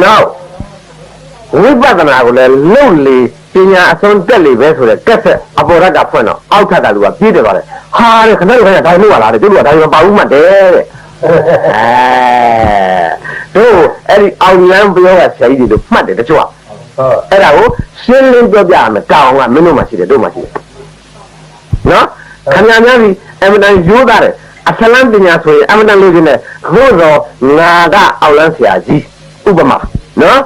နောက်ဝိပဿနာကိုလည်းလှုပ်လေပညာအစွမ်းတက်လေပဲဆိုတဲ့ကက်ဆက်အပေါ်ရက်ကဖွင့်တော့အောက်ထပ်ကလူကပြေးတယ်ပါတယ်ဟာတဲ့ခဏခဏဒါလို့လာတယ်သူကဒါမပါဘူးမှတ်တယ်တဲ့တို့အဲ့ဒီအောင်လန်းပြောကဆရာကြီးတွေမှတ်တယ်တချို့ကအဲ့ဒါကိုရှင်းလင်းပြောပြရမယ်တောင်းကမင်းတို့မှရှိတယ်တို့မှရှိတယ်နော်ခင်ဗျားများဒီအမတန်ရိုးသားတယ်အဆလန်းပညာဆိုရင်အမတန်လို့ခြင်းနဲ့ခုတော့ငါကအောင်လန်းဆရာကြီးဥပမာနော်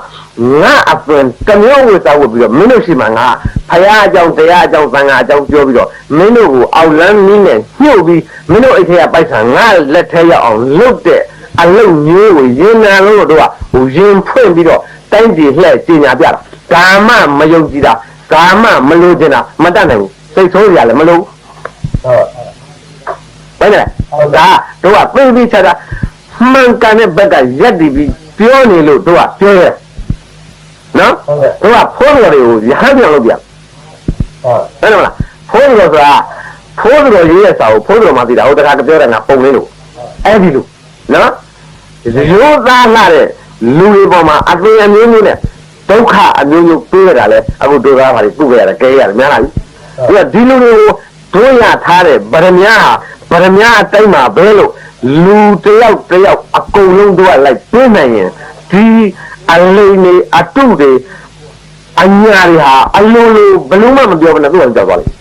ငါအပွင့်ကမျိုးဝေစားဝတ်ပြီးတော့မင်းတို့ရှိမှငါဖရာအကြောင်းတရားအကြောင်းသံဃာအကြောင်းပြောပြီးတော့မင်းတို့ကိုအောင်လန်းနည်းနဲ့ညှို့ပြီးမင်းတို့အိတ်ထဲကပိုက်ဆံငါလက်ထဲရောက်အောင်လုပ်တဲ့အလုပ်မျိုးကိုရင်နာလို့တို့ကဟိုရင်ဖွင့်ပြီးတော့တိုင်းပြည်လှည့်ကြီးညာပြတာကာမမယုံကြည်တာကာမမလိုချင်တာမတတ်နိုင်ဘူးစိတ်ဆိုးရလည်းမလိုဘယ်နဲ့ဒါတို့ကပြေးပြီးချတာမှန်ကန်တဲ့ဘက်ကရက်တည်ပြီးပြောနေလို့တို့ကပြောရဲနော်တို့ကဖိုးတော်တွေကိုရဟန်းပြောင်းလုပ်ပြဟုတ်တယ်မလားဖိုးတော်ဆိုတာဖိုးတော်ရေးရစာကိုဖိုးတော်မှသိတာဟိုတခါပြောတယ်ငါပုံလေးလို့အဲ့ဒီလိုနော်ရိုးသားလာတဲ့လူတွေပေါ်မှာအသွင်အမျိုးမျိုးနဲ့ဒုက္ခအမျိုးမျိုးပြေးရတာလဲအခုတို့ကားပါလေပြုတ်ခဲ့ရတယ်ကဲရတယ်များလားဒီလူတွေကိုတို့ရထားတဲ့ဗရမ ्या အတိုင်းမှာဘဲလို့လူတယောက်အကုန်လုံးတို့ကလိုက်ပြေးနိုင်ရင်ဒီအလိမ်နေအတုတွေအညာတွေဟာအလိုလိုဘလုံးမပြောဘဲနဲ့သူ့အောင်ကြောက်သွားလိမ့်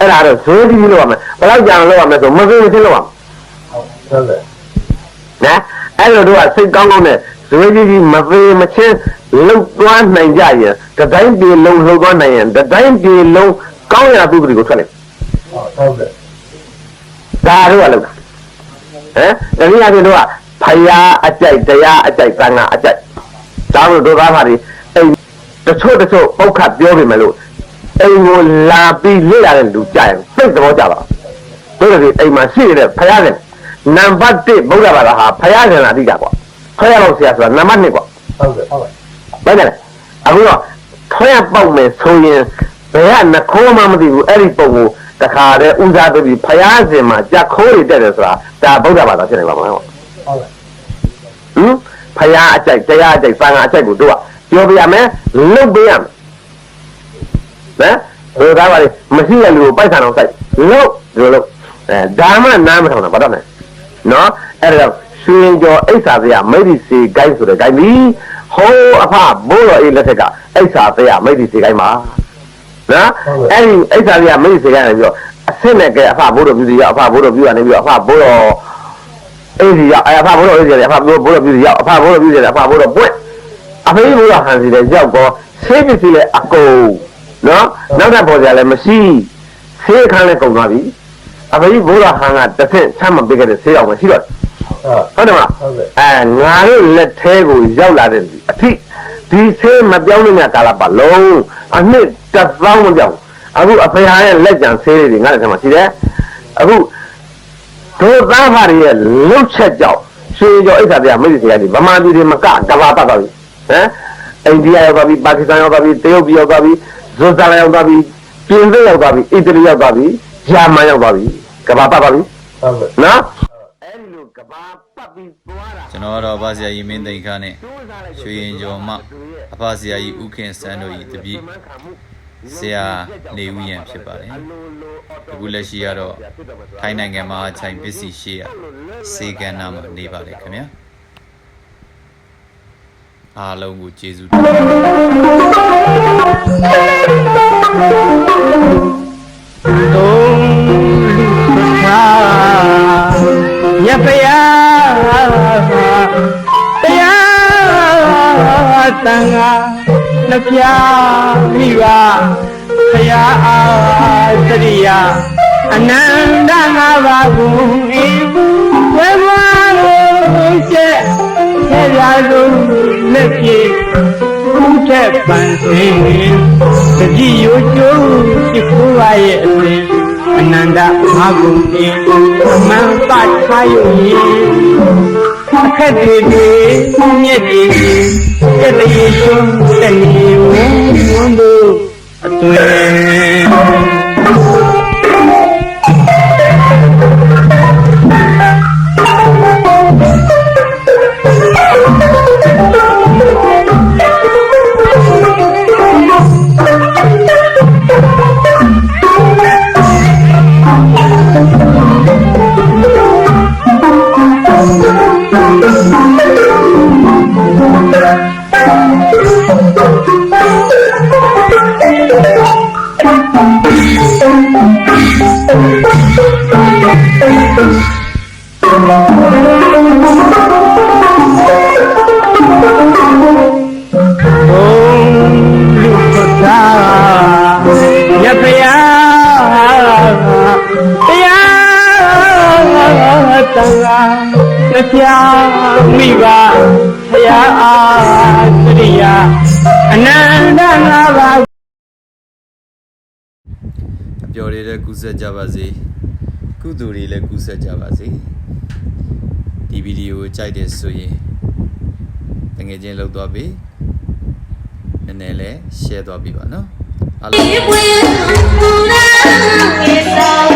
အဲ့ဒါတော့ဇေဒီလို့ရမယ်ဘယ်တော့ကြာလို့ရမယ်ဆိုမသိသေးလို့ရဟုတ်တယ်နော်အဲ့လိုတို့ကစိတ်ကောင်းနဲ့ဇေဒီမသေးမချင်းလှုပ်သွားနိုင်ကြရင်တတိုင်းပြေလုံးလှုပ်သွားနိုင်ရင်တတိုင်းပြေလုံးကောင်းရာသူတွေကိုထွက်လိုက်ဟုတ်တယ်ဒါတို့ကလောက်တနည်းအားဖြင့်တို့ကဖယားအကြိုက်တရားအကြိုက်သံဃာအကြိုက်ဒါလို့တို့ကားပါလေအိမ်တချို့ပုတ်ခတ်ပြောပြီမလို့အိမ်ကိုလာပြီးလေ့လာတဲ့လူကြရင်စိတ်သဘောကျပါတို့လည်းအိမ်မှာရှိနေတဲ့ဖယားတဲ့နံပါတ်1ဗုဒ္ဓဘာသာဟာဖယားတယ်လားအဓိကကွာဖယားလို့ဆရာဆိုတာနံပါတ်2ကွာဟုတ်တယ်ဘယ်နဲ့လဲအခုတော့ထွန်းပေါက်မယ်ဆိုရင်ဘယ်ကနှခိုးမှမသိဘူးအဲ့ဒီပုံကိုတခါတည်းဦးစားပေးပြီးဖယားစင်မှာကြက်ခိုးတွေတက်တယ်ဆိုတာဒါဗုဒ္ဓဘာသာဖြစ်နေပါမလားဟုတ်ဖယားအကြိုက်တရားအကြိုက်သံဃာအကြိုက်ကိုတို့ကပြောပြရမယ်လုပ်ပေးရမယ်နော်ဒါကပါလေမရှိတဲ့လူကိုပိုက်ဆံအောင်စိုက်လုပ်ဒါမှနားမထောင်တာဘာတော့လဲနော်အဲ့ဒါရွှေကျော်အိဆာစရာမိတ်ဒီစီဂိုင်းဆိုတဲ့ဂိုင်းပြီးဟိုးအဖဘိုးတော်အေးလက်ထက်ကအိဆာစရာမိတ်ဒီစီဂိုင်းပါနော်အဲ့ဒီအိဆာစရာမိတ်ဒီစီဂိုင်းနေပြီးတော့အဆင့်နဲ့ကဲအဖဘိုးတော်ပြုစီရောက်အဖဘိုးတော်ပြုကနေပြီးတော့အဖဘိုးတော်အေးစီရောက်အဖဘိုးတော်အေးစီရောက်အဖဘိုးတော်ပြုစီရောက်အဖဘိုးတော်ပြုစီရောက်အဖဘိုးတော်ပွင့်အဖေဘိုးတော်ဟန်စီတဲ့ရောက်တော့ဆေးပစ္စည်းလည်းအကုန်နော်နောက်ထပ်ပေါ်ကြလည်းမရှိဆေးအခန်းလည်းကုန်သွားပြီအဖေဘိုးတော်ဟန်ကတစ်ဆင့်ဆမ်းမပေးခဲ့တဲ့ဆေးအောင်မရှိတော့ဟုတ်တယ်မလားငါတို့လက်ထဲကိုရောက်လာတဲ့အထိဒီဆေးမပြောင်းနိုင်တဲ့ကာလပတ်လုံးအနှစ်1000မပြောင်းအခုအဖေဟာရဲ့လက်ကြံဆေးတွေငါ့လက်ထဲမှာရှိတယ်အခုတို့သားဖားတွေရဲ့လှုပ်ချက်ကြောင့်ရွှေကျော်အိဆာတရားမိတ်ဆွေတွေဗမာပြည်တွေမကကဘာပတ်သွားပြီအိန္ဒိယရောက်သွားပြီပါကစ္စတန်ရောက်သွားပြီတရုတ်ပြည်ရောက်သွားပြီဇွန်ဇာလန်ရောက်သွားပြီပြင်သစ်ရောက်သွားပြီအီတလီရောက်သွားပြီဂျာမန်ရောက်သွားပြီကဘာပတ်သွားပြီဟုတ်ကဲ့နော်အဲ့ဒီလိုကဘာပတ်ပြီးသွားတာကျွန်တော်တော့အဖဆရာကြီးမင်းသိန်းခါနဲ့ရွှေရင်ကျော်မှအဖဆရာကြီးဦးခင်စန်းတို့ဤတပည့်ဆရာနေဦးရန်ဖြစ်ပါတယ်အခုလက်ရှိကတော့ထိုင်းနိုင်ငံမှာခြိုင်ပစ္စည်းရှိရစေကန္နာမှာနေပါလေခင်ဗျာအားလုံးကိုကျေးဇူးတင်မြတ်ဗျာတရားသံဃာနှပြမိပါဘုရားအားသရိယာအနန္တငါးပါးကိုဤဝေဝါလို့ချက်ထဲရလို့လက်ပြေဦးထက်ပန်စင်တတိယကျိုးရှိခိုးပါရဲ့အစဉ်အနန္တငါးခုဤမန်ပတ်ထားယူအခက်တွေမြက်တွေကတည်းကဆုံးတည်းဝန်တို့အသွင် အနန္တငါးပါး အပျော်တွေလည်းကူးဆက်ကြပါစေကုသိုလ်တွေလည်းကူးဆက်ကြပါစေဒီဗီဒီယိုကိုကြိုက်တယ်ဆိုရင်တကယ်ချင်းလောက်သွားပြီနည်းနည်းလေး share သွားပြီပါနော်အားလုံး